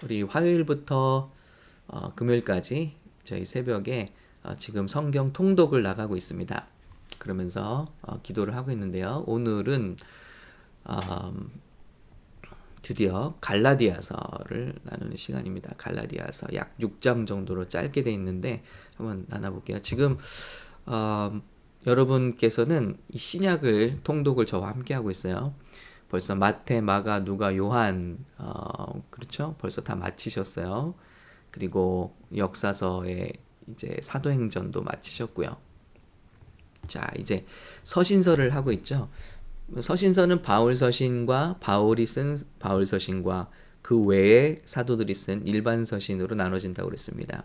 우리 화요일부터 금요일까지 저희 새벽에 지금 성경 통독을 나가고 있습니다. 그러면서 기도를 하고 있는데요. 오늘은 어, 드디어 갈라디아서를 나누는 시간입니다. 갈라디아서 약 6장 정도로 짧게 돼 있는데 한번 나눠볼게요. 지금 어, 여러분께서는 이 신약을 통독을 저와 함께 하고 있어요. 벌써 마태, 마가, 누가, 요한, 그렇죠? 벌써 다 마치셨어요. 그리고 역사서의 이제 사도행전도 마치셨고요. 자, 이제 서신서를 하고 있죠. 서신서는 바울 서신과 바울이 쓴 바울 서신과 그 외에 사도들이 쓴 일반 서신으로 나눠진다고 그랬습니다.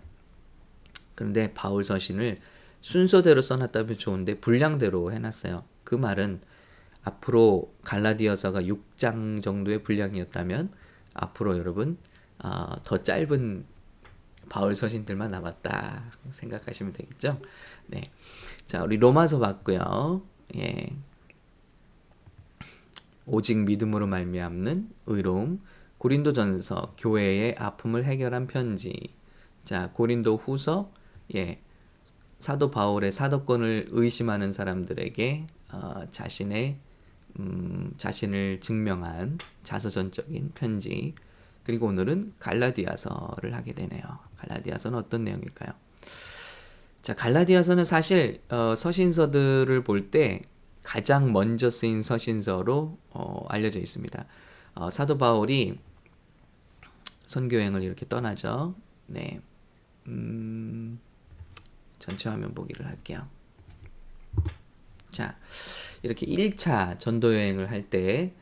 그런데 바울 서신을 순서대로 써놨다면 좋은데 분량대로 해놨어요. 그 말은 앞으로 갈라디아서가 6장 정도의 분량이었다면 앞으로 여러분 더 짧은 바울 서신들만 남았다 생각하시면 되겠죠. 네, 자 우리 로마서 봤고요. 예, 오직 믿음으로 말미암는 의로움, 고린도전서 교회의 아픔을 해결한 편지, 자 고린도후서 예, 사도 바울의 사도권을 의심하는 사람들에게 자신을 증명한 자서전적인 편지, 그리고 오늘은 갈라디아서를 하게 되네요. 갈라디아서는 어떤 내용일까요? 자, 갈라디아서는 사실 서신서들을 볼 때 가장 먼저 쓰인 서신서로 알려져 있습니다. 사도 바울이 선교여행을 이렇게 떠나죠. 네, 전체 화면 보기를 할게요. 자, 이렇게 1차 전도 여행을 할 때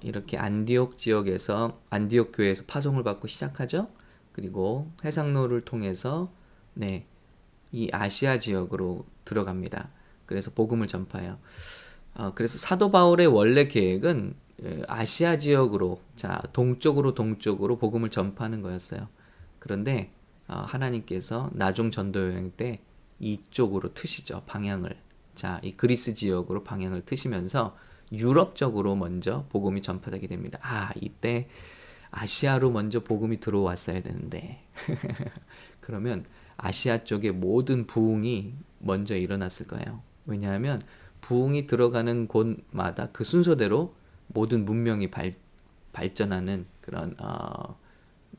이렇게 안디옥 지역에서 안디옥 교회에서 파송을 받고 시작하죠. 그리고 해상로를 통해서 네, 이 아시아 지역으로 들어갑니다. 그래서 복음을 전파해요. 그래서 사도 바울의 원래 계획은 아시아 지역으로, 자 동쪽으로 복음을 전파하는 거였어요. 그런데 하나님께서 나중 전도 여행 때 이쪽으로 트시죠, 방향을. 자, 이 그리스 지역으로 방향을 트시면서 유럽 쪽으로 먼저 복음이 전파되게 됩니다. 이때 아시아로 먼저 복음이 들어왔어야 되는데 그러면 아시아 쪽의 모든 부흥이 먼저 일어났을 거예요. 왜냐하면 부흥이 들어가는 곳마다 그 순서대로 모든 문명이 발전하는 그런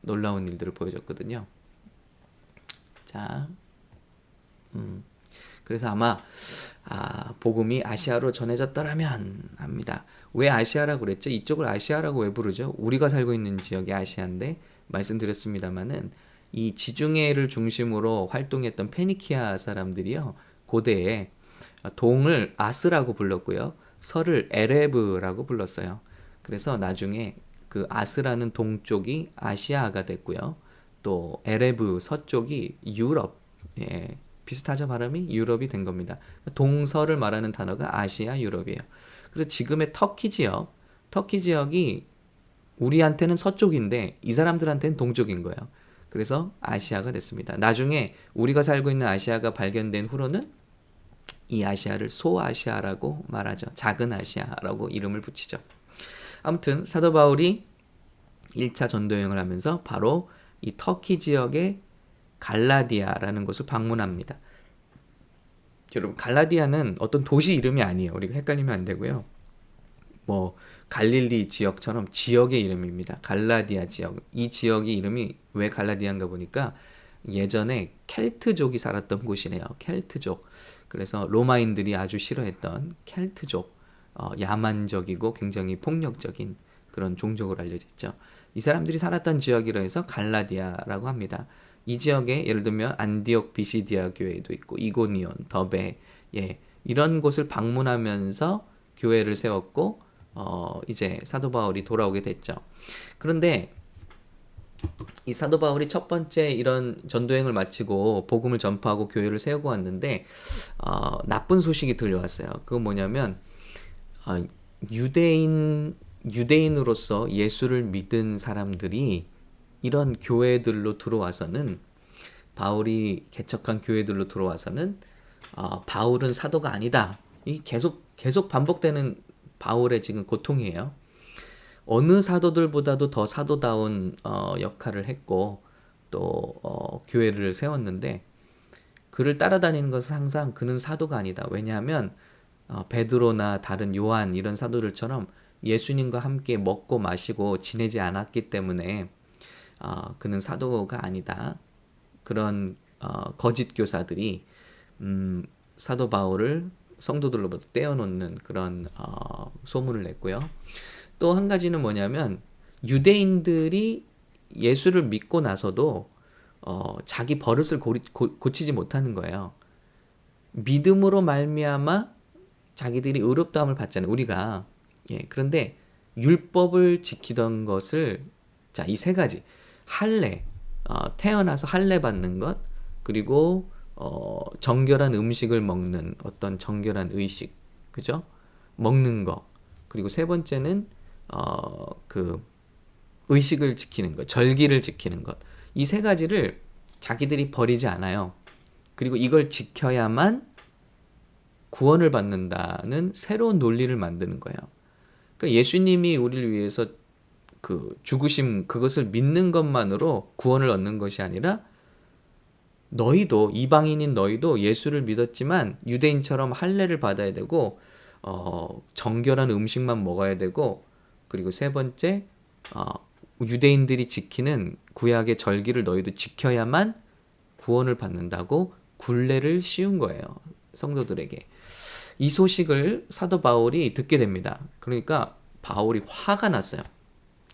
놀라운 일들을 보여줬거든요. 자, 그래서 아마 복음이 아시아로 전해졌더라면 합니다. 왜 아시아라고 그랬죠? 이쪽을 아시아라고 왜 부르죠? 우리가 살고 있는 지역이 아시아인데 말씀드렸습니다마는 이 지중해를 중심으로 활동했던 페니키아 사람들이요, 고대에 동을 아스라고 불렀고요, 서를 에레브라고 불렀어요. 그래서 나중에 그 아스라는 동쪽이 아시아가 됐고요, 또 에레브 서쪽이 유럽, 예, 비슷하죠, 발음이? 유럽이 된 겁니다. 동서를 말하는 단어가 아시아, 유럽이에요. 그래서 지금의 터키 지역이 우리한테는 서쪽인데 이 사람들한테는 동쪽인 거예요. 그래서 아시아가 됐습니다. 나중에 우리가 살고 있는 아시아가 발견된 후로는 이 아시아를 소아시아라고 말하죠. 작은 아시아라고 이름을 붙이죠. 아무튼 사도 바울이 1차 전도 여행을 하면서 바로 이 터키 지역의 갈라디아라는 곳을 방문합니다. 여러분, 갈라디아는 어떤 도시 이름이 아니에요. 우리가 헷갈리면 안 되고요. 뭐 갈릴리 지역처럼 지역의 이름입니다. 갈라디아 지역. 이 지역의 이름이 왜 갈라디아인가 보니까 예전에 켈트족이 살았던 곳이네요. 켈트족. 그래서 로마인들이 아주 싫어했던 켈트족, 야만적이고 굉장히 폭력적인 그런 종족으로 알려져 있죠. 이 사람들이 살았던 지역이라 해서 갈라디아라고 합니다. 이 지역에 예를 들면 안디옥 비시디아 교회도 있고 이고니온, 더베, 예, 이런 곳을 방문하면서 교회를 세웠고 이제 사도 바울이 돌아오게 됐죠. 그런데 이 사도 바울이 첫 번째 이런 전도행을 마치고 복음을 전파하고 교회를 세우고 왔는데 나쁜 소식이 들려왔어요. 그건 뭐냐면 유대인으로서 예수를 믿은 사람들이 이런 교회들로 들어와서는, 바울이 개척한 교회들로 들어와서는 바울은 사도가 아니다. 이 계속 반복되는 바울의 지금 고통이에요. 어느 사도들보다도 더 사도다운 역할을 했고 또 교회를 세웠는데 그를 따라다니는 것은 항상 그는 사도가 아니다. 왜냐하면 베드로나 다른 요한 이런 사도들처럼 예수님과 함께 먹고 마시고 지내지 않았기 때문에 그는 사도가 아니다. 그런 거짓 교사들이 사도 바울을 성도들로부터 떼어놓는 그런 소문을 냈고요. 또 한 가지는 뭐냐면 유대인들이 예수를 믿고 나서도 자기 버릇을 고치지 못하는 거예요. 믿음으로 말미암아 자기들이 의롭다함을 받잖아요. 우리가 그런데 율법을 지키던 것을 자, 이 세 가지 할례 태어나서 할례 받는 것 그리고 정결한 음식을 먹는 어떤 정결한 의식 그죠? 먹는 거 그리고 세 번째는 그 의식을 지키는 것, 절기를 지키는 것. 이 세 가지를 자기들이 버리지 않아요. 그리고 이걸 지켜야만 구원을 받는다는 새로운 논리를 만드는 거예요. 그러니까 예수님이 우리를 위해서 그 죽으심 그것을 믿는 것만으로 구원을 얻는 것이 아니라 너희도 이방인인 너희도 예수를 믿었지만 유대인처럼 할례를 받아야 되고 정결한 음식만 먹어야 되고 그리고 세 번째 유대인들이 지키는 구약의 절기를 너희도 지켜야만 구원을 받는다고 굴레를 씌운 거예요. 성도들에게. 이 소식을 사도 바울이 듣게 됩니다. 그러니까 바울이 화가 났어요.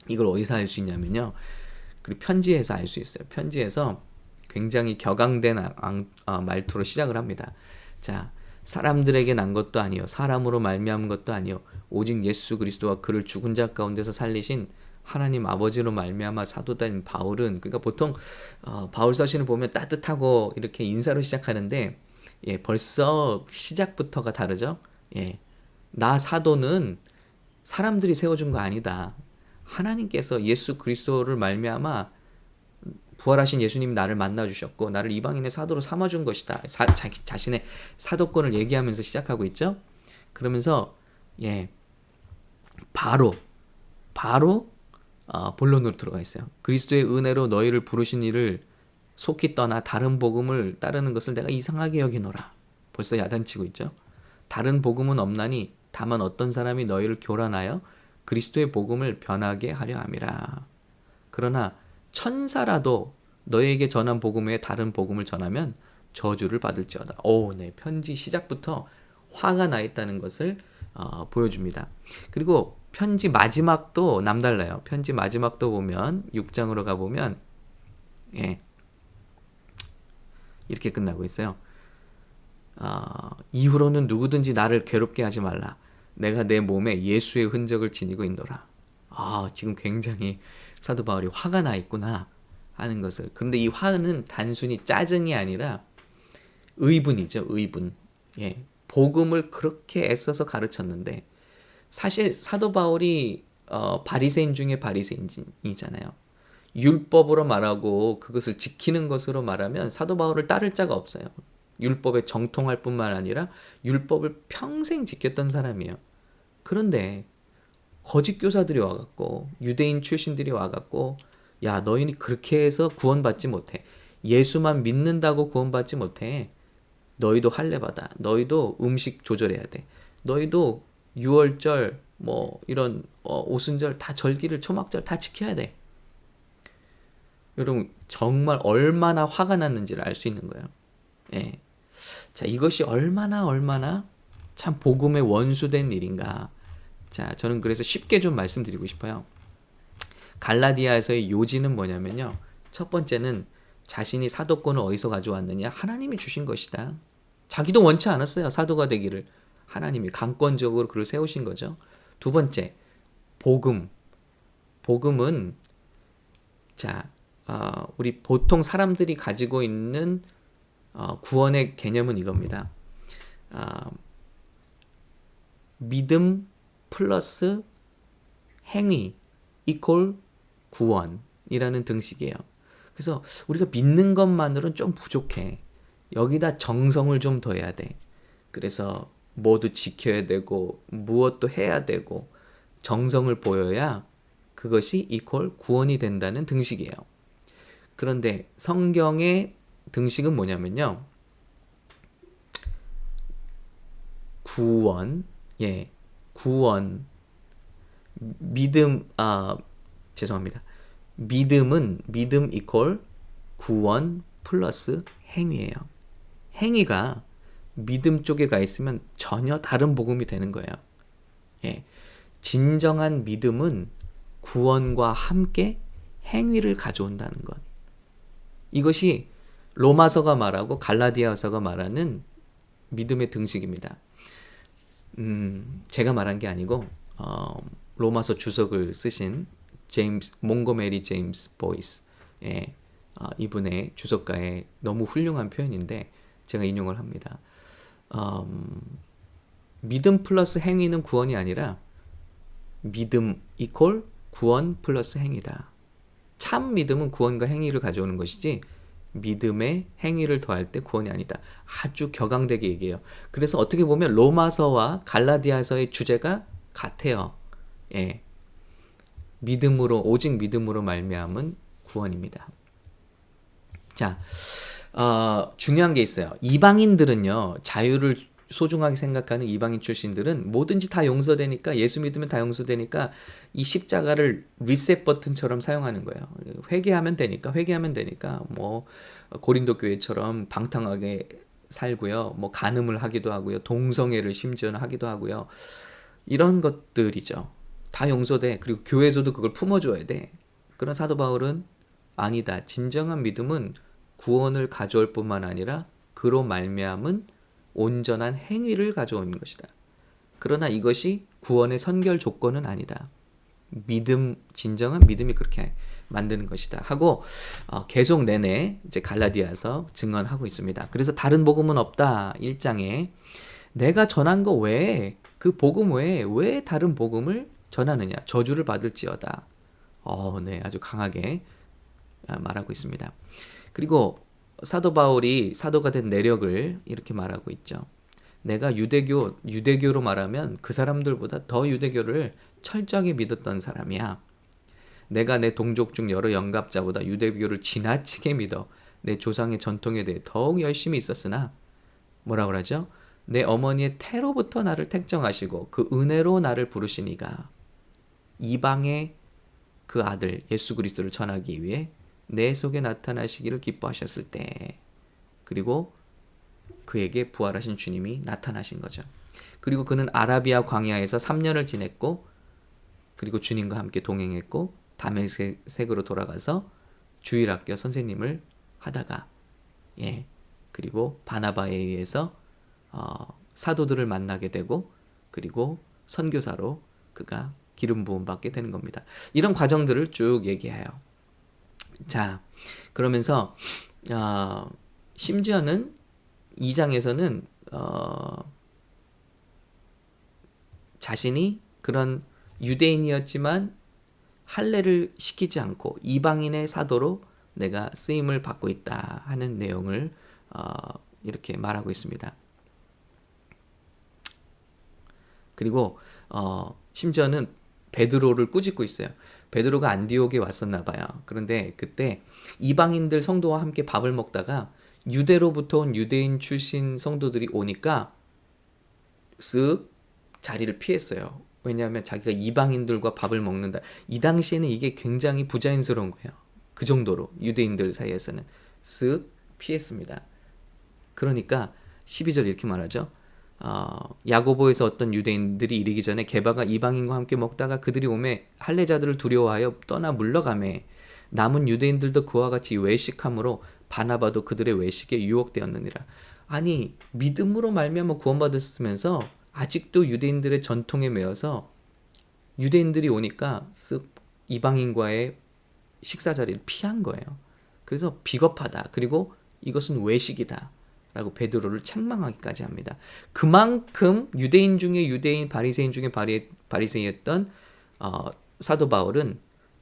이걸 어디서 알 수 있냐면요. 그리고 편지에서 알 수 있어요. 편지에서 굉장히 격앙된 말투로 시작을 합니다. 자, 사람들에게 난 것도 아니요 사람으로 말미암은 것도 아니요 오직 예수 그리스도와 그를 죽은 자 가운데서 살리신 하나님 아버지로 말미암아 사도된 바울은 그러니까 보통 바울 서신을 보면 따뜻하고 이렇게 인사로 시작하는데 벌써 시작부터가 다르죠. 나 사도는 사람들이 세워준 거 아니다. 하나님께서 예수 그리스도를 말미암아 부활하신 예수님이 나를 만나주셨고 나를 이방인의 사도로 삼아준 것이다. 자기 자신의 사도권을 얘기하면서 시작하고 있죠. 그러면서 바로 본론으로 들어가 있어요. 그리스도의 은혜로 너희를 부르신 이를 속히 떠나 다른 복음을 따르는 것을 내가 이상하게 여기노라. 벌써 야단치고 있죠. 다른 복음은 없나니 다만 어떤 사람이 너희를 교란하여 그리스도의 복음을 변하게 하려 함이라. 그러나 천사라도 너희에게 전한 복음 외에 다른 복음을 전하면 저주를 받을지어다. 네, 편지 시작부터 화가 나 있다는 것을 보여줍니다. 그리고 편지 마지막도 남달라요. 편지 마지막도 보면 6장으로 가보면 이렇게 끝나고 있어요. 이후로는 누구든지 나를 괴롭게 하지 말라. 내가 내 몸에 예수의 흔적을 지니고 있노라. 지금 굉장히 사도 바울이 화가 나 있구나 하는 것을. 그런데 이 화는 단순히 짜증이 아니라 의분이죠. 의분. 복음을 그렇게 애써서 가르쳤는데 사실 사도 바울이 바리새인 중에 바리새인이잖아요. 율법으로 말하고 그것을 지키는 것으로 말하면 사도 바울을 따를 자가 없어요. 율법에 정통할 뿐만 아니라 율법을 평생 지켰던 사람이에요. 그런데 거짓 교사들이 와갖고 유대인 출신들이 와갖고 야 너희는 그렇게 해서 구원받지 못해. 예수만 믿는다고 구원받지 못해. 너희도 할례 받아. 너희도 음식 조절해야 돼. 너희도 유월절 뭐 이런 오순절 다 절기를 초막절 다 지켜야 돼. 여러분 정말 얼마나 화가 났는지를 알 수 있는 거예요. 자 이것이 얼마나 참 복음의 원수된 일인가. 자 저는 그래서 쉽게 좀 말씀드리고 싶어요. 갈라디아에서의 요지는 뭐냐면요. 첫 번째는 자신이 사도권을 어디서 가져왔느냐. 하나님이 주신 것이다. 자기도 원치 않았어요. 사도가 되기를. 하나님이 강권적으로 그를 세우신 거죠. 두 번째, 복음은 우리 보통 사람들이 가지고 있는 구원의 개념은 이겁니다. 믿음 플러스 행위 이퀄 구원이라는 등식이에요. 그래서 우리가 믿는 것만으로는 좀 부족해. 여기다 정성을 좀 더해야 돼. 그래서 뭐도 지켜야 되고 무엇도 해야 되고 정성을 보여야 그것이 이퀄 구원이 된다는 등식이에요. 그런데 성경의 등식은 뭐냐면요. 구원, 구원, 믿음, 죄송합니다. 믿음 이퀄 구원 플러스 행위예요. 행위가 믿음 쪽에 가 있으면 전혀 다른 복음이 되는 거예요. 진정한 믿음은 구원과 함께 행위를 가져온다는 것. 이것이 로마서가 말하고 갈라디아서가 말하는 믿음의 등식입니다. 제가 말한 게 아니고 로마서 주석을 쓰신 몽고메리 제임스 보이스 이분의 주석가의 너무 훌륭한 표현인데 제가 인용을 합니다. 믿음 플러스 행위는 구원이 아니라 믿음 이퀄 구원 플러스 행위다. 참 믿음은 구원과 행위를 가져오는 것이지 믿음에 행위를 더할 때 구원이 아니다. 아주 격앙되게 얘기해요. 그래서 어떻게 보면 로마서와 갈라디아서의 주제가 같아요. 믿음으로 오직 믿음으로 말미암은 구원입니다. 자, 중요한 게 있어요. 이방인들은요, 자유를 소중하게 생각하는 이방인 출신들은 뭐든지 다 용서되니까, 예수 믿으면 다 용서되니까 이 십자가를 리셋 버튼처럼 사용하는 거예요. 회개하면 되니까 뭐 고린도 교회처럼 방탕하게 살고요, 뭐 간음을 하기도 하고요, 동성애를 심지어는 하기도 하고요. 이런 것들이죠. 다 용서돼. 그리고 교회에서도 그걸 품어줘야 돼. 그런 사도 바울은 아니다. 진정한 믿음은 구원을 가져올 뿐만 아니라 그로 말미암은 온전한 행위를 가져오는 것이다. 그러나 이것이 구원의 선결 조건은 아니다. 진정한 믿음이 그렇게 만드는 것이다 하고 계속 내내 이제 갈라디아서 증언하고 있습니다. 그래서 다른 복음은 없다. 1장에 내가 전한 거 외에, 그 복음 외에 왜 다른 복음을 전하느냐? 저주를 받을지어다. 네, 아주 강하게 말하고 있습니다. 그리고 사도 바울이 사도가 된 내력을 이렇게 말하고 있죠. 내가 유대교로 말하면 그 사람들보다 더 유대교를 철저하게 믿었던 사람이야. 내가 내 동족 중 여러 영갑자보다 유대교를 지나치게 믿어 내 조상의 전통에 대해 더욱 열심히 있었으나 뭐라 그러죠? 내 어머니의 태로부터 나를 택정하시고 그 은혜로 나를 부르시니가 이방의 그 아들 예수 그리스도를 전하기 위해 내 속에 나타나시기를 기뻐하셨을 때, 그리고 그에게 부활하신 주님이 나타나신 거죠. 그리고 그는 아라비아 광야에서 3년을 지냈고, 그리고 주님과 함께 동행했고, 다메섹으로 돌아가서 주일학교 선생님을 하다가, 그리고 바나바에 의해서 사도들을 만나게 되고, 그리고 선교사로 그가 기름 부음 받게 되는 겁니다. 이런 과정들을 쭉 얘기해요. 자, 그러면서 심지어는 2장에서는 자신이 그런 유대인이었지만 할례를 시키지 않고 이방인의 사도로 내가 쓰임을 받고 있다 하는 내용을 이렇게 말하고 있습니다. 그리고 심지어는 베드로를 꾸짖고 있어요. 베드로가 안디옥에 왔었나 봐요. 그런데 그때 이방인들 성도와 함께 밥을 먹다가 유대로부터 온 유대인 출신 성도들이 오니까 쓱 자리를 피했어요. 왜냐하면 자기가 이방인들과 밥을 먹는다. 이 당시에는 이게 굉장히 부자연스러운 거예요. 그 정도로 유대인들 사이에서는 쓱 피했습니다. 그러니까 12절 이렇게 말하죠. 야고보에서 어떤 유대인들이 이르기 전에 게바가 이방인과 함께 먹다가 그들이 오매 할례자들을 두려워하여 떠나 물러가매 남은 유대인들도 그와 같이 외식함으로 바나바도 그들의 외식에 유혹되었느니라. 아니, 믿음으로 말미암아 구원받았으면서 아직도 유대인들의 전통에 매여서 유대인들이 오니까 쓱 이방인과의 식사 자리를 피한 거예요. 그래서 비겁하다. 그리고 이것은 외식이다 라고 베드로를 책망하기까지 합니다. 그만큼 유대인 중에 유대인, 바리새인 중에 바리새인이었던 사도 바울은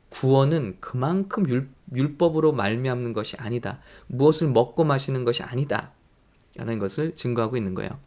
구원은 그만큼 율법으로 말미암는 것이 아니다. 무엇을 먹고 마시는 것이 아니다. 라는 것을 증거하고 있는 거예요.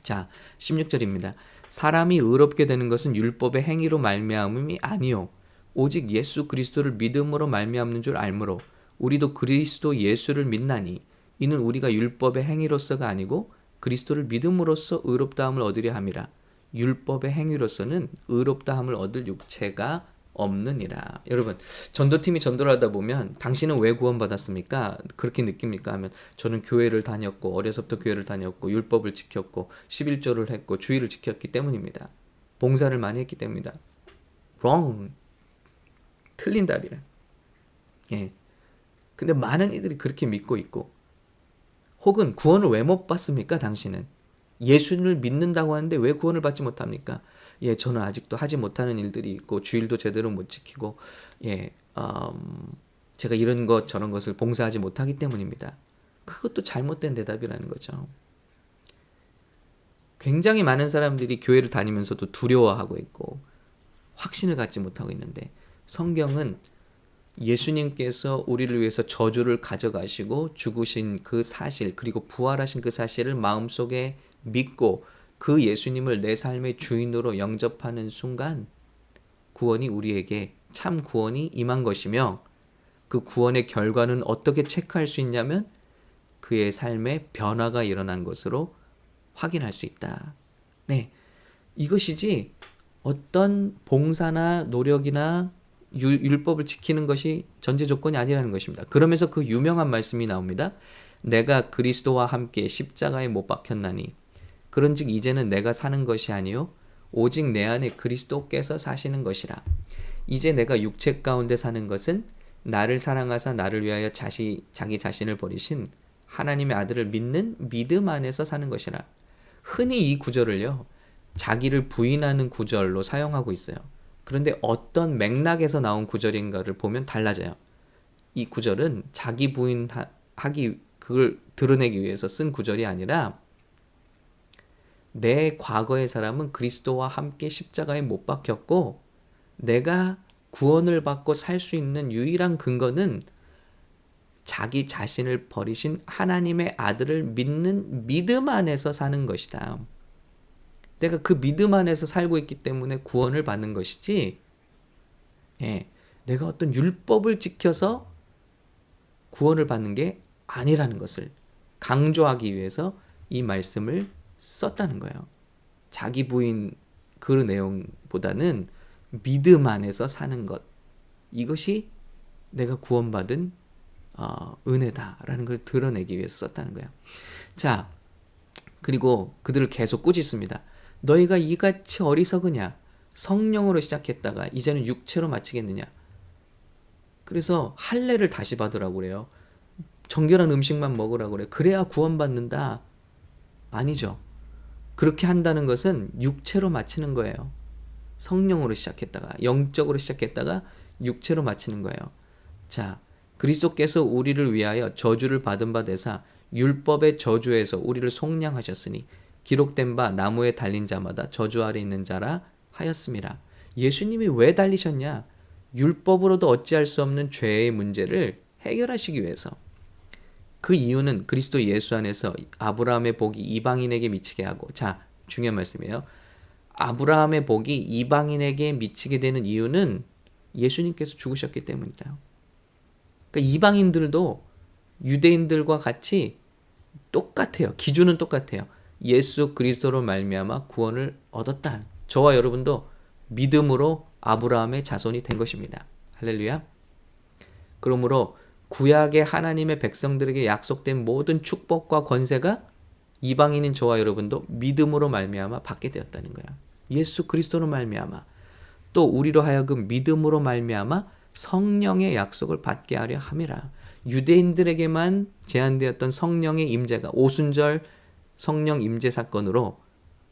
자, 16절입니다. 사람이 의롭게 되는 것은 율법의 행위로 말미암음이 아니요 오직 예수 그리스도를 믿음으로 말미암는 줄 알므로 우리도 그리스도 예수를 믿나니 이는 우리가 율법의 행위로서가 아니고 그리스도를 믿음으로써 의롭다함을 얻으려 함이라. 율법의 행위로서는 의롭다함을 얻을 육체가 없느니라. 여러분, 전도팀이 전도를 하다 보면 당신은 왜 구원받았습니까? 그렇게 느낍니까? 하면 저는 교회를 다녔고 어려서부터 교회를 다녔고 율법을 지켰고 11조를 했고 주의를 지켰기 때문입니다. 봉사를 많이 했기 때문이다. wrong. 틀린 답이라. 예. 근데 많은 이들이 그렇게 믿고 있고, 혹은 구원을 왜 못 받습니까? 당신은 예수를 믿는다고 하는데 왜 구원을 받지 못합니까? 예, 저는 아직도 하지 못하는 일들이 있고 주일도 제대로 못 지키고, 예, 제가 이런 것 저런 것을 봉사하지 못하기 때문입니다. 그것도 잘못된 대답이라는 거죠. 굉장히 많은 사람들이 교회를 다니면서도 두려워하고 있고 확신을 갖지 못하고 있는데, 성경은 예수님께서 우리를 위해서 저주를 가져가시고 죽으신 그 사실, 그리고 부활하신 그 사실을 마음속에 믿고 그 예수님을 내 삶의 주인으로 영접하는 순간 구원이 우리에게 참 구원이 임한 것이며, 그 구원의 결과는 어떻게 체크할 수 있냐면 그의 삶에 변화가 일어난 것으로 확인할 수 있다. 네, 이것이지 어떤 봉사나 노력이나 율법을 지키는 것이 전제 조건이 아니라는 것입니다. 그러면서 그 유명한 말씀이 나옵니다. 내가 그리스도와 함께 십자가에 못 박혔나니 그런즉 이제는 내가 사는 것이 아니요 오직 내 안에 그리스도께서 사시는 것이라. 이제 내가 육체 가운데 사는 것은 나를 사랑하사 나를 위하여 자기 자신을 버리신 하나님의 아들을 믿는 믿음 안에서 사는 것이라. 흔히 이 구절을요, 자기를 부인하는 구절로 사용하고 있어요. 그런데 어떤 맥락에서 나온 구절인가를 보면 달라져요. 이 구절은 자기 부인하기, 그걸 드러내기 위해서 쓴 구절이 아니라, 내 과거의 사람은 그리스도와 함께 십자가에 못 박혔고 내가 구원을 받고 살 수 있는 유일한 근거는 자기 자신을 버리신 하나님의 아들을 믿는 믿음 안에서 사는 것이다. 내가 그 믿음 안에서 살고 있기 때문에 구원을 받는 것이지, 예, 내가 어떤 율법을 지켜서 구원을 받는 게 아니라는 것을 강조하기 위해서 이 말씀을 썼다는 거예요. 자기 부인 그 내용보다는 믿음 안에서 사는 것, 이것이 내가 구원받은 은혜다라는 걸 드러내기 위해서 썼다는 거예요. 자, 그리고 그들을 계속 꾸짖습니다. 너희가 이같이 어리석으냐? 성령으로 시작했다가 이제는 육체로 마치겠느냐? 그래서 할례를 다시 받으라고 그래요. 정결한 음식만 먹으라고 그래요. 그래야 구원받는다. 아니죠. 그렇게 한다는 것은 육체로 마치는 거예요. 성령으로 시작했다가, 영적으로 시작했다가 육체로 마치는 거예요. 자, 그리스도께서 우리를 위하여 저주를 받은 바 되사 율법의 저주에서 우리를 속량하셨으니 기록된 바 나무에 달린 자마다 저주 아래 있는 자라 하였음이라. 예수님이 왜 달리셨냐? 율법으로도 어찌할 수 없는 죄의 문제를 해결하시기 위해서. 그 이유는 그리스도 예수 안에서 아브라함의 복이 이방인에게 미치게 하고, 자, 중요한 말씀이에요. 아브라함의 복이 이방인에게 미치게 되는 이유는 예수님께서 죽으셨기 때문이다. 그러니까 이방인들도 유대인들과 같이 똑같아요. 기준은 똑같아요. 예수 그리스도로 말미암아 구원을 얻었다. 저와 여러분도 믿음으로 아브라함의 자손이 된 것입니다. 할렐루야. 그러므로 구약의 하나님의 백성들에게 약속된 모든 축복과 권세가 이방인인 저와 여러분도 믿음으로 말미암아 받게 되었다는 거야. 예수 그리스도로 말미암아, 또 우리로 하여금 믿음으로 말미암아 성령의 약속을 받게 하려 함이라. 유대인들에게만 제한되었던 성령의 임재가 오순절 성령 임재 사건으로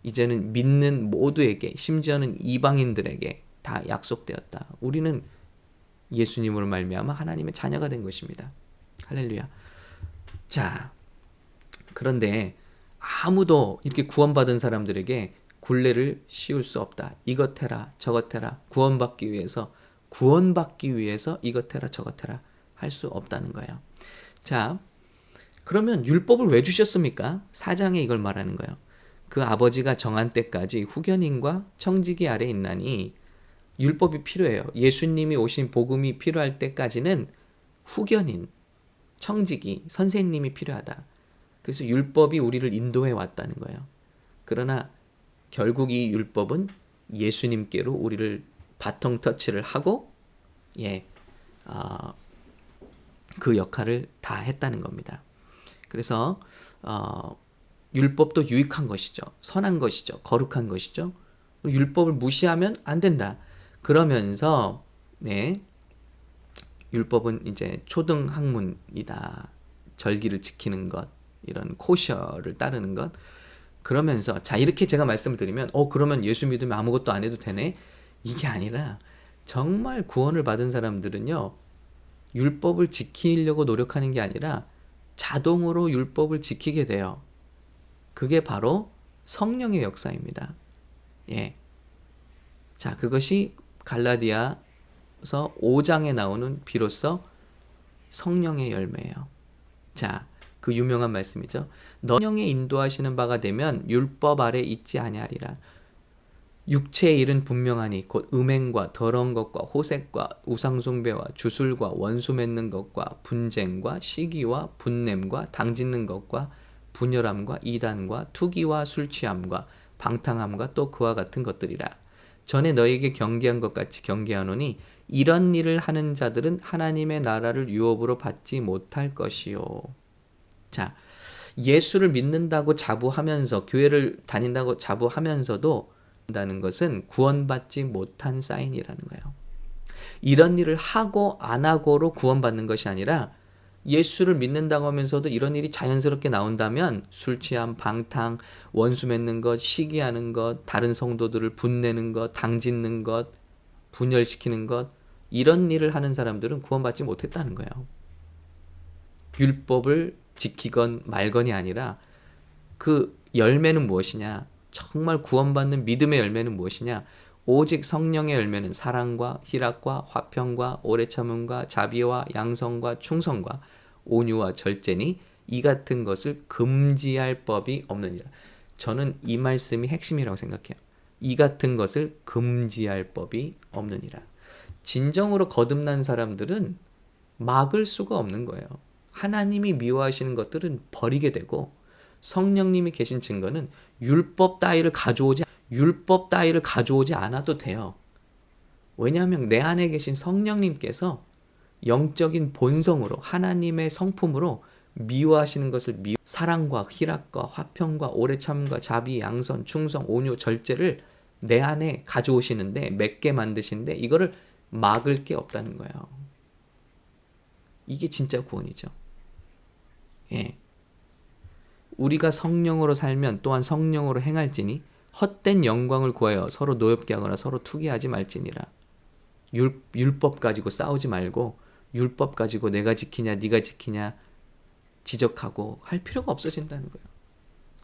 이제는 믿는 모두에게, 심지어는 이방인들에게 다 약속되었다. 우리는 예수님으로 말미암아 하나님의 자녀가 된 것입니다. 할렐루야. 자, 그런데 아무도 이렇게 구원받은 사람들에게 굴레를 씌울 수 없다. 이것 해라, 저것 해라. 구원받기 위해서 이것 해라, 저것 해라 할 수 없다는 거예요. 자, 그러면 율법을 왜 주셨습니까? 4장에 이걸 말하는 거예요. 그 아버지가 정한 때까지 후견인과 청지기 아래 있나니 율법이 필요해요. 예수님이 오신 복음이 필요할 때까지는 후견인, 청지기, 선생님이 필요하다. 그래서 율법이 우리를 인도해 왔다는 거예요. 그러나 결국 이 율법은 예수님께로 우리를 바통 터치를 하고 그 역할을 다 했다는 겁니다. 그래서 율법도 유익한 것이죠. 선한 것이죠. 거룩한 것이죠. 율법을 무시하면 안 된다. 그러면서 율법은 이제 초등 학문이다. 절기를 지키는 것, 이런 코셔를 따르는 것. 그러면서 자 이렇게 제가 말씀을 드리면 그러면 예수 믿으면 아무것도 안 해도 되네? 이게 아니라 정말 구원을 받은 사람들은요. 율법을 지키려고 노력하는 게 아니라 자동으로 율법을 지키게 돼요. 그게 바로 성령의 역사입니다. 자, 그것이 갈라디아서 5장에 나오는 비로소 성령의 열매예요. 자, 그 유명한 말씀이죠. 성령의 인도하시는 바가 되면 율법 아래 있지 아니하리라. 육체의 일은 분명하니 곧 음행과 더러운 것과 호색과 우상숭배와 주술과 원수 맺는 것과 분쟁과 시기와 분냄과 당짓는 것과 분열함과 이단과 투기와 술취함과 방탕함과 또 그와 같은 것들이라. 전에 너에게 경계한 것 같이 경계하노니 이런 일을 하는 자들은 하나님의 나라를 유업으로 받지 못할 것이요. 자, 예수를 믿는다고 자부하면서 교회를 다닌다고 자부하면서도 다는 것은 구원받지 못한 사인이라는 거예요. 이런 일을 하고 안 하고로 구원받는 것이 아니라 예수를 믿는다고 하면서도 이런 일이 자연스럽게 나온다면 술 취함, 방탕, 원수 맺는 것, 시기하는 것, 다른 성도들을 분내는 것, 당짓는 것, 분열시키는 것, 이런 일을 하는 사람들은 구원받지 못했다는 거예요. 율법을 지키건 말건이 아니라 그 열매는 무엇이냐? 정말 구원받는 믿음의 열매는 무엇이냐? 오직 성령의 열매는 사랑과 희락과 화평과 오래 참음과 자비와 양성과 충성과 온유와 절제니 이 같은 것을 금지할 법이 없느니라. 저는 이 말씀이 핵심이라고 생각해요. 이 같은 것을 금지할 법이 없느니라. 진정으로 거듭난 사람들은 막을 수가 없는 거예요. 하나님이 미워하시는 것들은 버리게 되고 성령님이 계신 증거는 율법 따위를 가져오지 않아도 돼요. 왜냐하면 내 안에 계신 성령님께서 영적인 본성으로 하나님의 성품으로 미워하시는 것을 사랑과 희락과 화평과 오래 참음과 자비, 양선, 충성, 온유, 절제를 내 안에 가져오시는데 맺게 만드시는데 이거를 막을 게 없다는 거예요. 이게 진짜 구원이죠. 우리가 성령으로 살면 또한 성령으로 행할지니 헛된 영광을 구하여 서로 노엽게 하거나 서로 투기하지 말지니라. 율법 가지고 싸우지 말고 율법 가지고 내가 지키냐 네가 지키냐 지적하고 할 필요가 없어진다는 거예요.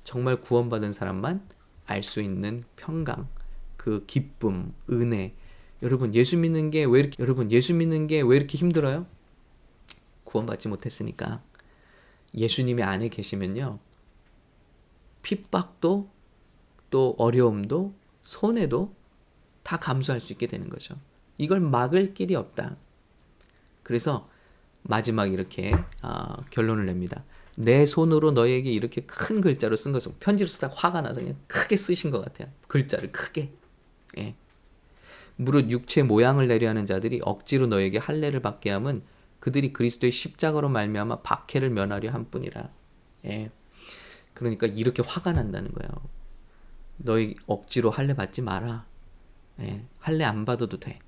정말 구원받은 사람만 알 수 있는 평강, 그 기쁨, 은혜. 여러분 예수 믿는 게 왜 이렇게 힘들어요? 구원받지 못했으니까. 예수님의 안에 계시면요. 핍박도 또 어려움도 손해도 다 감수할 수 있게 되는 거죠. 이걸 막을 길이 없다. 그래서 마지막 이렇게 결론을 냅니다. 내 손으로 너에게 이렇게 큰 글자로 쓴 것은 편지를 쓰다가 화가 나서 그냥 크게 쓰신 것 같아요. 글자를 크게. 무릇 육체 모양을 내려 하는 자들이 억지로 너에게 할례를 받게 함은 그들이 그리스도의 십자가로 말미암아 박해를 면하려 함뿐이라. 그러니까 이렇게 화가 난다는 거예요. 너희 억지로 할례 받지 마라. 할례 안 받아도 돼.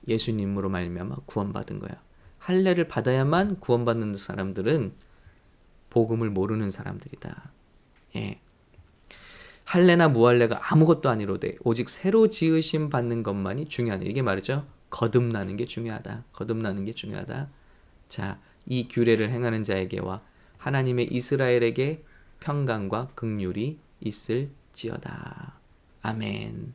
예수님으로 말미암아 구원받은 거야. 할례를 받아야만 구원받는 사람들은 복음을 모르는 사람들이다. 할례나 무할례가 아무것도 아니로되 오직 새로 지으심 받는 것만이 중요하다. 이게 말이죠. 거듭나는 게 중요하다. 거듭나는 게 중요하다. 자, 이 규례를 행하는 자에게와 하나님의 이스라엘에게 평강과 긍휼이 있을지어다. 아멘.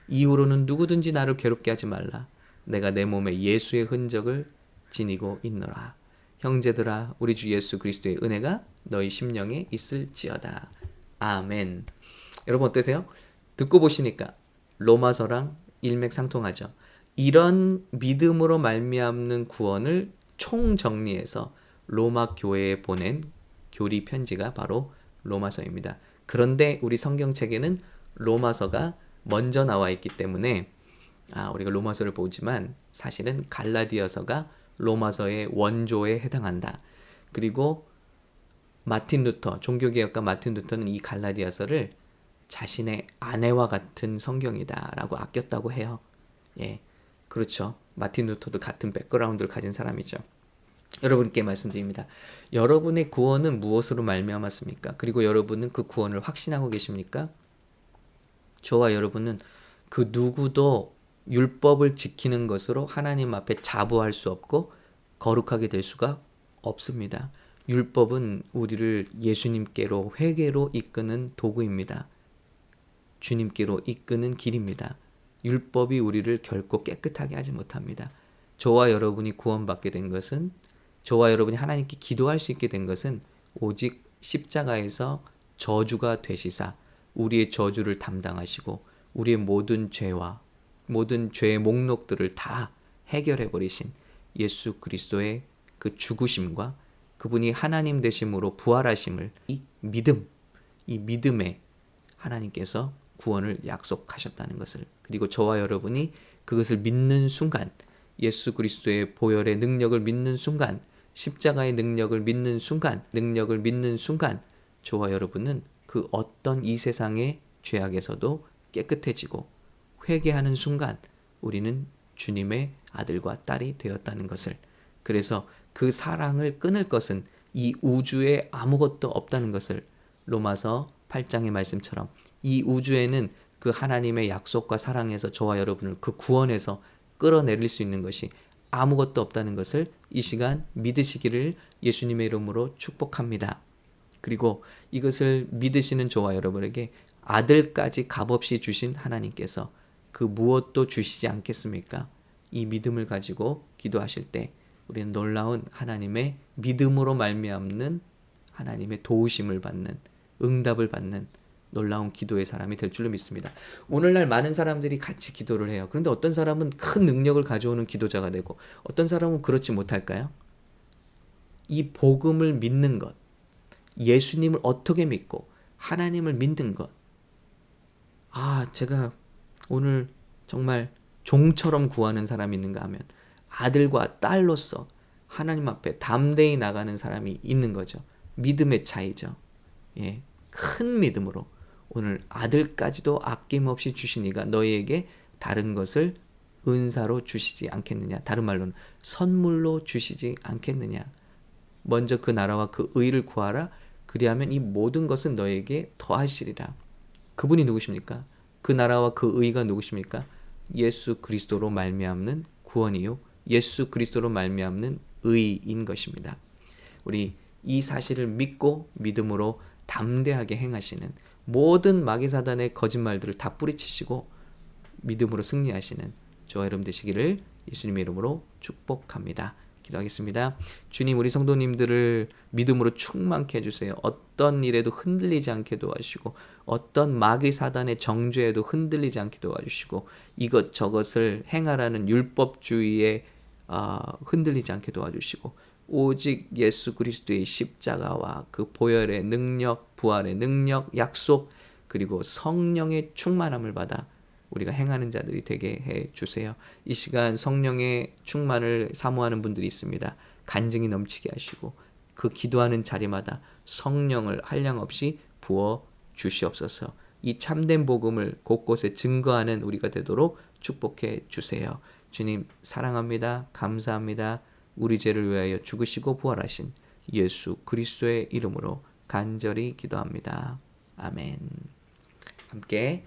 이후로는 누구든지 나를 괴롭게 하지 말라. 내가 내 몸에 예수의 흔적을 지니고 있노라. 형제들아, 우리 주 예수 그리스도의 은혜가 너희 심령에 있을지어다. 아멘. 여러분 어떠세요? 듣고 보시니까 로마서랑 일맥상통하죠. 이런 믿음으로 말미암는 구원을 총정리해서 로마 교회에 보낸 교리 편지가 바로 로마서입니다. 그런데 우리 성경책에는 로마서가 먼저 나와 있기 때문에 우리가 로마서를 보지만 사실은 갈라디아서가 로마서의 원조에 해당한다. 그리고 마틴 루터, 종교개혁가 마틴 루터는 이 갈라디아서를 자신의 아내와 같은 성경이다라고 아꼈다고 해요. 예, 그렇죠. 마틴 루터도 같은 백그라운드를 가진 사람이죠. 여러분께 말씀드립니다. 여러분의 구원은 무엇으로 말미암았습니까? 그리고 여러분은 그 구원을 확신하고 계십니까? 저와 여러분은 그 누구도 율법을 지키는 것으로 하나님 앞에 자부할 수 없고 거룩하게 될 수가 없습니다. 율법은 우리를 예수님께로 회개로 이끄는 도구입니다. 주님께로 이끄는 길입니다. 율법이 우리를 결코 깨끗하게 하지 못합니다. 저와 여러분이 구원받게 된 것은, 저와 여러분이 하나님께 기도할 수 있게 된 것은 오직 십자가에서 저주가 되시사 우리의 저주를 담당하시고 우리의 모든 죄와 모든 죄의 목록들을 다 해결해 버리신 예수 그리스도의 그 죽으심과 그분이 하나님 되심으로 부활하심을 이 믿음에 하나님께서 구원을 약속하셨다는 것을, 그리고 저와 여러분이 그것을 믿는 순간, 예수 그리스도의 보혈의 능력을 믿는 순간, 십자가의 능력을 믿는 순간, 저와 여러분은 그 어떤 이 세상의 죄악에서도 깨끗해지고 회개하는 순간 우리는 주님의 아들과 딸이 되었다는 것을, 그래서 그 사랑을 끊을 것은 이 우주에 아무것도 없다는 것을, 로마서 8장의 말씀처럼 이 우주에는 그 하나님의 약속과 사랑에서 저와 여러분을 그 구원에서 끌어내릴 수 있는 것이 아무것도 없다는 것을 이 시간 믿으시기를 예수님의 이름으로 축복합니다. 그리고 이것을 믿으시는 저와 여러분에게 아들까지 값없이 주신 하나님께서 그 무엇도 주시지 않겠습니까? 이 믿음을 가지고 기도하실 때 우리는 놀라운 하나님의 믿음으로 말미암는 하나님의 도우심을 받는, 응답을 받는 놀라운 기도의 사람이 될 줄로 믿습니다. 오늘날 많은 사람들이 같이 기도를 해요. 그런데 어떤 사람은 큰 능력을 가져오는 기도자가 되고 어떤 사람은 그렇지 못할까요? 이 복음을 믿는 것, 예수님을 어떻게 믿고 하나님을 믿는 것, 제가 오늘 정말 종처럼 구하는 사람이 있는가 하면 아들과 딸로서 하나님 앞에 담대히 나가는 사람이 있는 거죠. 믿음의 차이죠. 예, 큰 믿음으로 오늘 아들까지도 아낌없이 주시니가 너희에게 다른 것을 은사로 주시지 않겠느냐. 다른 말로는 선물로 주시지 않겠느냐. 먼저 그 나라와 그 의를 구하라. 그리하면 이 모든 것은 너에게 더하시리라. 그분이 누구십니까? 그 나라와 그 의가 누구십니까? 예수 그리스도로 말미암는 구원이요, 예수 그리스도로 말미암는 의인 것입니다. 우리 이 사실을 믿고 믿음으로 담대하게 행하시는, 모든 마귀 사단의 거짓말들을 다 뿌리치시고 믿음으로 승리하시는 저와 여러분 되시기를 예수님의 이름으로 축복합니다. 기도하겠습니다. 주님, 우리 성도님들을 믿음으로 충만케 해주세요. 어떤 일에도 흔들리지 않게 도와주시고 어떤 마귀 사단의 정죄에도 흔들리지 않게 도와주시고 이것저것을 행하라는 율법주의에 흔들리지 않게 도와주시고 오직 예수 그리스도의 십자가와 그 보혈의 능력, 부활의 능력, 약속, 그리고 성령의 충만함을 받아 우리가 행하는 자들이 되게 해주세요. 이 시간 성령의 충만을 사모하는 분들이 있습니다. 간증이 넘치게 하시고 그 기도하는 자리마다 성령을 한량없이 부어 주시옵소서. 이 참된 복음을 곳곳에 증거하는 우리가 되도록 축복해 주세요. 주님 사랑합니다. 감사합니다. 우리 죄를 위하여 죽으시고 부활하신 예수 그리스도의 이름으로 간절히 기도합니다. 아멘. 함께